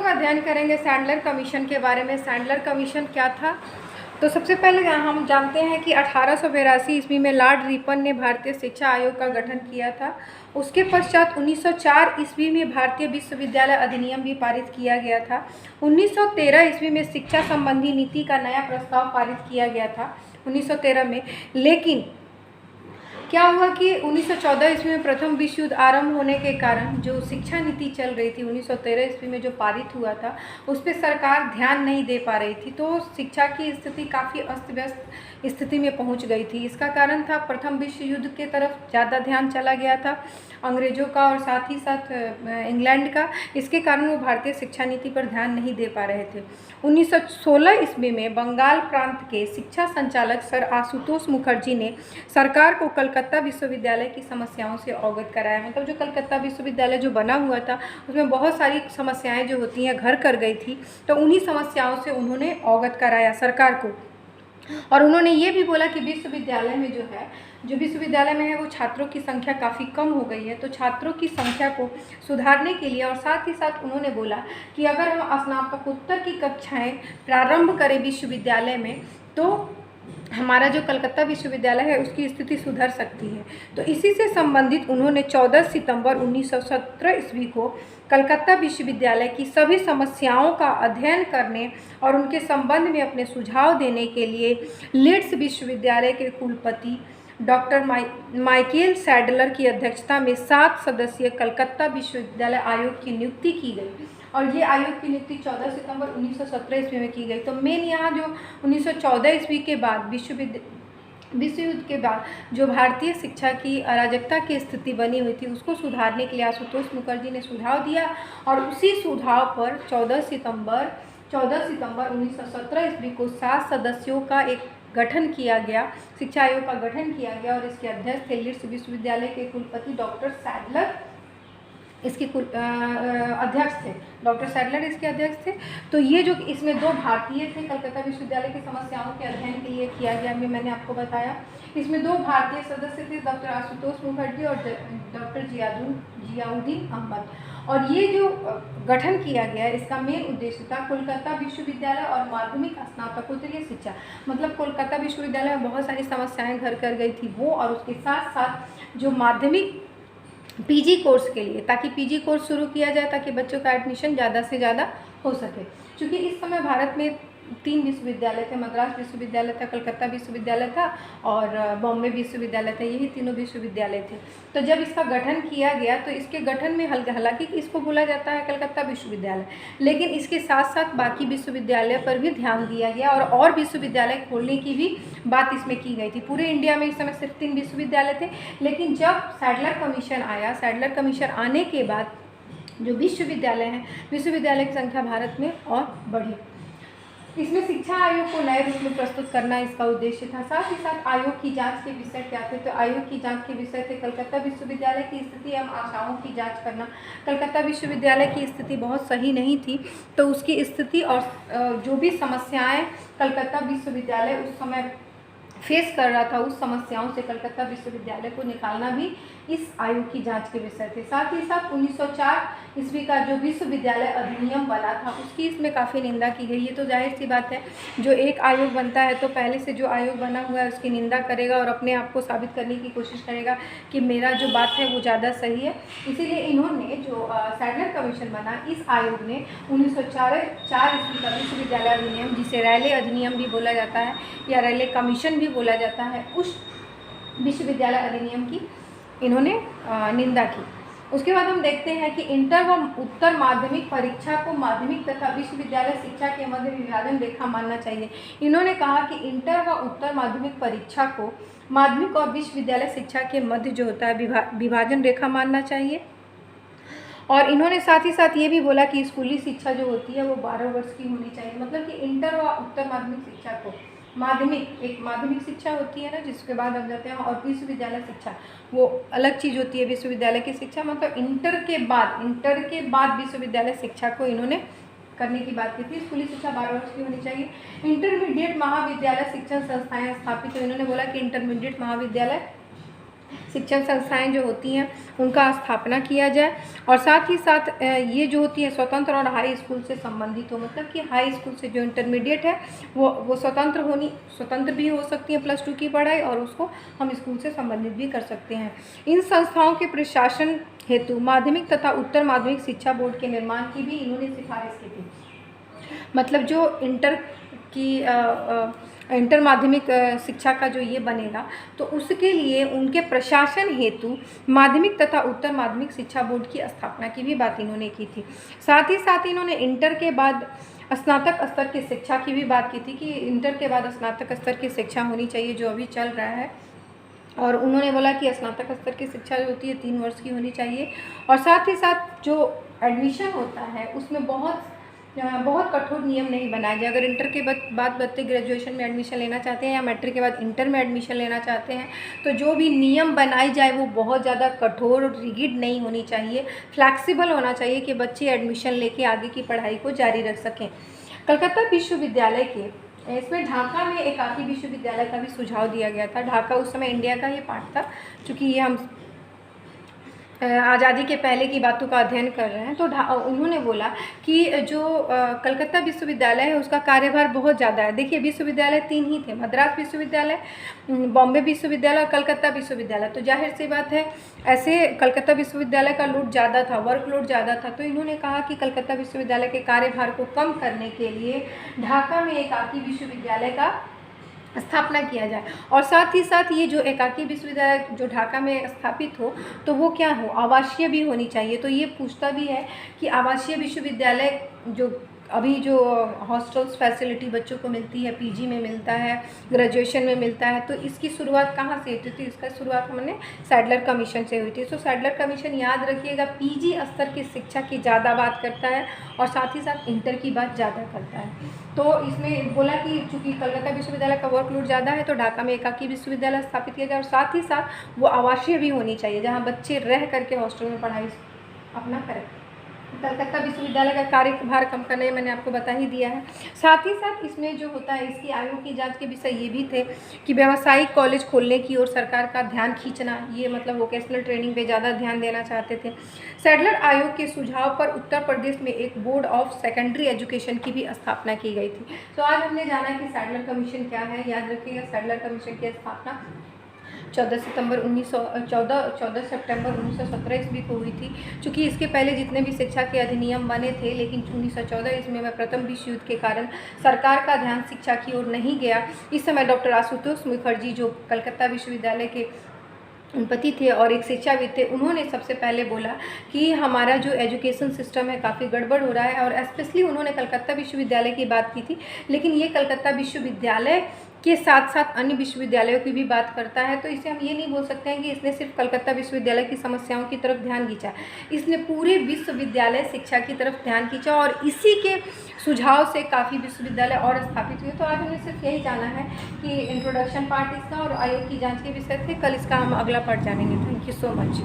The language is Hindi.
लोग अध्ययन करेंगे सैंडलर कमीशन के बारे में। सैंडलर कमीशन क्या था? तो सबसे पहले हम जानते हैं कि 1882 ईस्वी में लॉर्ड रिपन ने भारतीय शिक्षा आयोग का गठन किया था। उसके पश्चात 1904 ईस्वी में भारतीय विश्वविद्यालय अधिनियम भी पारित किया गया था। 1913 ईस्वी में शिक्षा संबंधी नीति का नया प्रस्ताव पारित किया गया था 1913 में। लेकिन क्या हुआ कि 1914 ईस्वी में प्रथम विश्व युद्ध आरंभ होने के कारण जो शिक्षा नीति चल रही थी 1913 ईस्वी में जो पारित हुआ था उस पर सरकार ध्यान नहीं दे पा रही थी, तो शिक्षा की स्थिति काफ़ी अस्त व्यस्त स्थिति में पहुंच गई थी। इसका कारण था प्रथम विश्व युद्ध के तरफ ज़्यादा ध्यान चला गया था अंग्रेज़ों का और साथ ही साथ इंग्लैंड का। इसके कारण वो भारतीय शिक्षा नीति पर ध्यान नहीं दे पा रहे थे। 1916 ईस्वी में बंगाल प्रांत के शिक्षा संचालक सर आशुतोष मुखर्जी ने सरकार को कलकत्ता विश्वविद्यालय की समस्याओं से अवगत कराया। मतलब जो कलकत्ता विश्वविद्यालय जो बना हुआ था उसमें बहुत सारी समस्याएं जो होती हैं घर कर गई थी, तो उन्हीं समस्याओं से उन्होंने अवगत कराया सरकार को। और उन्होंने ये भी बोला कि विश्वविद्यालय में जो विश्वविद्यालय में है वो छात्रों की संख्या काफ़ी कम हो गई है, तो छात्रों की संख्या को सुधारने के लिए और साथ ही साथ उन्होंने बोला कि अगर हम स्नातकोत्तर की कक्षाएं प्रारंभ करें विश्वविद्यालय में तो हमारा जो कलकत्ता विश्वविद्यालय है उसकी स्थिति सुधर सकती है। तो इसी से संबंधित उन्होंने 14 सितंबर 1917 ईस्वी को कलकत्ता विश्वविद्यालय की सभी समस्याओं का अध्ययन करने और उनके संबंध में अपने सुझाव देने के लिए लीड्स विश्वविद्यालय के कुलपति डॉक्टर माइकल सैडलर की अध्यक्षता में 7 सदस्यीय कलकत्ता विश्वविद्यालय आयोग की नियुक्ति की गई। और ये आयोग की नियुक्ति 14 सितंबर 1917 ईस्वी में की गई। तो मेन यहाँ जो 1914 ईस्वी के बाद विश्व युद्ध के बाद जो भारतीय शिक्षा की अराजकता की स्थिति बनी हुई थी उसको सुधारने के लिए आशुतोष मुखर्जी ने सुझाव दिया और उसी सुझाव पर 14 सितंबर 1917 ईस्वी को 7 सदस्यों का एक गठन किया गया, शिक्षा आयोग का गठन किया गया और इसके अध्यक्ष थे लीड्स विश्वविद्यालय के कुलपति डॉक्टर सैडलर। इसके अध्यक्ष थे डॉक्टर सैडलर, इसके अध्यक्ष थे। तो ये जो इसमें 2 भारतीय थे, कलकत्ता विश्वविद्यालय की समस्याओं के अध्ययन के लिए किया गया, अभी मैंने आपको बताया। इसमें 2 भारतीय सदस्य थे, डॉक्टर आशुतोष मुखर्जी और डॉक्टर जियाउद्दीन अहमद। और ये जो गठन किया गया इसका मेन उद्देश्य था कोलकाता विश्वविद्यालय और माध्यमिक स्नातकोत्तरीय शिक्षा। मतलब कोलकाता विश्वविद्यालय में बहुत सारी समस्याएं घर कर गई थी वो, और उसके साथ साथ जो माध्यमिक पीजी कोर्स के लिए, ताकि पीजी कोर्स शुरू किया जाए ताकि बच्चों का एडमिशन ज़्यादा से ज़्यादा हो सके। क्योंकि इस समय भारत में 3 विश्वविद्यालय थे, मद्रास विश्वविद्यालय था, कलकत्ता विश्वविद्यालय था और बॉम्बे विश्वविद्यालय था, यही तीनों विश्वविद्यालय थे। तो जब इसका गठन किया गया तो इसके गठन में हालांकि इसको बोला जाता है कलकत्ता विश्वविद्यालय, लेकिन इसके साथ साथ बाकी विश्वविद्यालय पर भी ध्यान दिया गया और विश्वविद्यालय खोलने की भी बात इसमें की गई थी। पूरे इंडिया में इस समय सिर्फ 3 विश्वविद्यालय थे, लेकिन जब सैडलर कमीशन आया, सैडलर कमीशन आने के बाद जो विश्वविद्यालय हैं, विश्वविद्यालय की संख्या भारत में और बढ़ी। इसमें शिक्षा आयोग को नए रूप में प्रस्तुत करना इसका उद्देश्य था। साथ ही साथ आयोग की जांच के विषय क्या थे? तो आयोग की जांच के विषय थे कलकत्ता विश्वविद्यालय की स्थिति एवं आशाओं की जांच करना। कलकत्ता विश्वविद्यालय की स्थिति बहुत सही नहीं थी, तो उसकी स्थिति और जो भी समस्याएं कलकत्ता विश्वविद्यालय उस समय फेस कर रहा था, उस समस्याओं से कलकत्ता विश्वविद्यालय को निकालना भी इस आयोग की जांच के विषय थे। साथ ही साथ 1904 ईस्वी का जो विश्वविद्यालय अधिनियम बना था उसकी इसमें काफ़ी निंदा की गई। ये तो जाहिर सी बात है, जो एक आयोग बनता है तो पहले से जो आयोग बना हुआ है उसकी निंदा करेगा और अपने आप को साबित करने की कोशिश करेगा कि मेरा जो बात है वो ज़्यादा सही है। इसीलिए इन्होंने जो सैडलर कमीशन बना, इस आयोग ने 1904 ईस्वी का विश्वविद्यालय अधिनियम, जिसे रैले अधिनियम भी बोला जाता है या रैले कमीशन भी बोला जाता है, उस विश्वविद्यालय अधिनियम की इन्होंने निंदा की। उसके बाद हम देखते हैं कि इंटर व उत्तर माध्यमिक परीक्षा को माध्यमिक तथा विश्वविद्यालय शिक्षा के मध्य विभाजन रेखा मानना चाहिए। इन्होंने कहा कि इंटर व उत्तर माध्यमिक परीक्षा को माध्यमिक और विश्वविद्यालय शिक्षा के मध्य जो होता है विभाजन रेखा मानना चाहिए। और इन्होंने साथ ही साथ ये भी बोला कि स्कूली शिक्षा जो होती है वो 12 वर्ष की होनी चाहिए। मतलब कि इंटर व उत्तर माध्यमिक शिक्षा को एक माध्यमिक शिक्षा होती है ना, जिसके बाद हम जाते हैं, और विश्वविद्यालय शिक्षा वो अलग चीज़ होती है। विश्वविद्यालय की शिक्षा मतलब इंटर के बाद विश्वविद्यालय शिक्षा को इन्होंने करने की बात की थी। स्कूली शिक्षा 12 वर्ष की होनी चाहिए। इंटरमीडिएट महाविद्यालय शिक्षण संस्थाएं स्थापित, तो इन्होंने बोला कि इंटरमीडिएट महाविद्यालय शिक्षण संस्थाएं जो होती हैं उनका स्थापना किया जाए, और साथ ही साथ ये जो होती है स्वतंत्र और हाई स्कूल से संबंधित हो, मतलब कि हाई स्कूल से जो इंटरमीडिएट है वो स्वतंत्र भी हो सकती है +2 की पढ़ाई, और उसको हम स्कूल से संबंधित भी कर सकते हैं। इन संस्थाओं के प्रशासन हेतु माध्यमिक तथा उत्तर माध्यमिक शिक्षा बोर्ड के निर्माण की भी इन्होंने सिफारिश की थी। मतलब जो इंटर माध्यमिक शिक्षा का जो ये बनेगा, तो उसके लिए उनके प्रशासन हेतु माध्यमिक तथा उत्तर माध्यमिक शिक्षा बोर्ड की स्थापना की भी बात इन्होंने की थी। साथ ही साथ इन्होंने इंटर के बाद स्नातक स्तर की शिक्षा की भी बात की थी कि इंटर के बाद स्नातक स्तर की शिक्षा होनी चाहिए, जो अभी चल रहा है। और उन्होंने बोला कि स्नातक स्तर की शिक्षा जो होती है 3 वर्ष की होनी चाहिए, और साथ ही साथ जो एडमिशन होता है उसमें बहुत कठोर नियम नहीं बनाए जाए। अगर इंटर के बाद बच्चे ग्रेजुएशन में एडमिशन लेना चाहते हैं या मैट्रिक के बाद इंटर में एडमिशन लेना चाहते हैं, तो जो भी नियम बनाई जाए वो बहुत ज़्यादा कठोर और रिगिड नहीं होनी चाहिए, फ्लैक्सिबल होना चाहिए कि बच्चे एडमिशन लेके आगे की पढ़ाई को जारी रख सकें। कलकत्ता विश्वविद्यालय के इसमें ढाका में एकाकी विश्वविद्यालय का भी सुझाव दिया गया था। ढाका उस समय इंडिया का ही पार्ट था, चूँकि ये हम आज़ादी के पहले की बातों का अध्ययन कर रहे हैं। तो उन्होंने बोला कि जो कलकत्ता विश्वविद्यालय है उसका कार्यभार बहुत ज़्यादा है। देखिए विश्वविद्यालय 3 ही थे, मद्रास विश्वविद्यालय, बॉम्बे विश्वविद्यालय और कलकत्ता विश्वविद्यालय। तो जाहिर सी बात है ऐसे कलकत्ता विश्वविद्यालय का लोड ज़्यादा था, वर्कलोड ज़्यादा था। तो इन्होंने कहा कि कलकत्ता विश्वविद्यालय के कार्यभार को कम करने के लिए ढाका में एकाकी विश्वविद्यालय का स्थापना किया जाए, और साथ ही साथ ये जो एकाकी विश्वविद्यालय जो ढाका में स्थापित हो तो वो क्या हो, आवासीय भी होनी चाहिए। तो ये पूछता भी है कि आवासीय विश्वविद्यालय जो अभी जो हॉस्टल्स फैसिलिटी बच्चों को मिलती है, पीजी में मिलता है, ग्रेजुएशन में मिलता है, तो इसकी शुरुआत कहाँ से हुई थी? इसका शुरुआत हमने सैडलर कमीशन से हुई थी। तो सैडलर कमीशन याद रखिएगा पीजी स्तर की शिक्षा की ज़्यादा बात करता है और साथ ही साथ इंटर की बात ज़्यादा करता है। तो इसमें बोला कि चूँकि कलकत्ता विश्वविद्यालय का वर्कलोड ज़्यादा है तो ढाका में एकाकी विश्वविद्यालय स्थापित किया जाए, और साथ ही साथ वो आवासीय भी होनी चाहिए जहाँ बच्चे रह करके हॉस्टल में पढ़ाई अपना करें। कलकत्ता विश्वविद्यालय का कार्यभार कम करने मैंने आपको बता ही दिया है। साथ ही साथ इसमें जो होता है इसकी आयोग की जांच के विषय ये भी थे कि व्यावसायिक कॉलेज खोलने की ओर सरकार का ध्यान खींचना, ये मतलब वोकेशनल ट्रेनिंग पे ज़्यादा ध्यान देना चाहते थे। सैडलर आयोग के सुझाव पर उत्तर प्रदेश में एक बोर्ड ऑफ सेकेंडरी एजुकेशन की भी स्थापना की गई थी। तो आज हमने जाना कि सैडलर कमीशन क्या है। याद रखिएगा सैडलर कमीशन की स्थापना 14 सितंबर 1917 ईस्वी को हुई थी। चूँकि इसके पहले जितने भी शिक्षा के अधिनियम बने थे, लेकिन 1914 ईस्वी में प्रथम विश्व युद्ध के कारण सरकार का ध्यान शिक्षा की ओर नहीं गया। इस समय डॉक्टर आशुतोष मुखर्जी जो कलकत्ता विश्वविद्यालय के पति थे और एक शिक्षाविद थे, उन्होंने सबसे पहले बोला कि हमारा जो एजुकेशन सिस्टम है काफ़ी गड़बड़ हो रहा है, और स्पेशली उन्होंने कलकत्ता विश्वविद्यालय की बात की थी। लेकिन ये कलकत्ता विश्वविद्यालय के साथ साथ अन्य विश्वविद्यालयों की भी बात करता है। तो इसे हम ये नहीं बोल सकते हैं कि इसने सिर्फ कलकत्ता विश्वविद्यालय की समस्याओं की तरफ ध्यान खींचा, इसने पूरे विश्वविद्यालय शिक्षा की तरफ ध्यान खींचा, और इसी के सुझाव से काफ़ी विश्वविद्यालय और स्थापित हुए। तो आज हमने सिर्फ यही जाना है कि इंट्रोडक्शन पार्ट इसका और आयोग की जांच के विषय थे। कल इसका हम अगला पार्ट जानेंगे। Thank you so much.